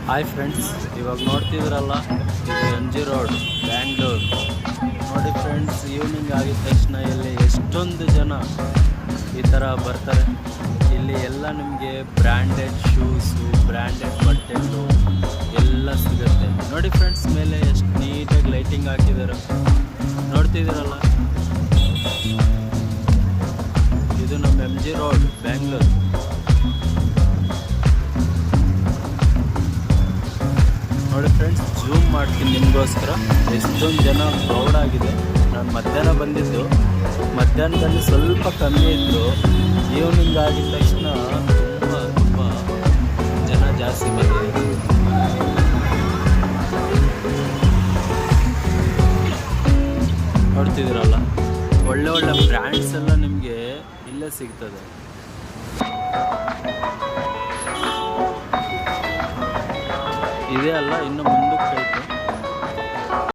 Hi friends, ಇವಾಗ ನೋಡ್ತಿದ್ರಲ್ಲ ಇದು M G road Bangalore. ನೋಡಿ ಫ್ರೆಂಡ್ಸ್, ಈವ್ನಿಂಗ್ ಆಗಿದ ತಕ್ಷಣ ಇಲ್ಲಿ ಎಷ್ಟೊಂದು ಜನ ಈ ಥರ ಬರ್ತಾರೆ. ಇಲ್ಲಿ ಎಲ್ಲ ನಿಮಗೆ ಬ್ರ್ಯಾಂಡೆಡ್ ಶೂಸು, ಬ್ರ್ಯಾಂಡೆಡ್ ಬಟ್ಟೆಗಳು ಎಲ್ಲ ಸಿಗುತ್ತೆ. ನೋಡಿ ಫ್ರೆಂಡ್ಸ್, ಮೇಲೆ ಎಷ್ಟು ನೀಟಾಗಿ ಲೈಟಿಂಗ್ ಹಾಕಿದ್ದಾರೆ ನೋಡ್ತಿದ್ದೀರಲ್ಲ. ಇದು ನಮ್ಮ ಎಮ್ ಜಿ ರೋಡ್ ಬ್ಯಾಂಗ್ಳೂರು. ನೋಡಿ ಫ್ರೆಂಡ್ಸ್, ಜೂಮ್ ಮಾಡ್ತೀನಿ ನಿಮಗೋಸ್ಕರ. ಎಷ್ಟೊಂದು ಜನ ಕ್ರೌಡ್ ಆಗಿದೆ. ನಾನು ಮಧ್ಯಾಹ್ನ ಬಂದಿದ್ದು, ಮಧ್ಯಾಹ್ನದಲ್ಲಿ ಸ್ವಲ್ಪ ಕಮ್ಮಿ ಇದ್ದು, ಈವ್ನಿಂಗ್ ಆಗಿದ ತಕ್ಷಣ ತುಂಬ ಜನ ಜಾಸ್ತಿ ಬಂದಿದೆ. ನೋಡ್ತಿದ್ದೀರಲ್ಲ, ಒಳ್ಳೆ ಒಳ್ಳೆ ಬ್ರ್ಯಾಂಡ್ಸ್ ಎಲ್ಲ ನಿಮಗೆ ಇಲ್ಲೇ ಸಿಗ್ತದೆ. ಇದೇ ಅಲ್ಲ, ಇನ್ನು ಮುಂದಕ್ಕೆ ಐತೆ.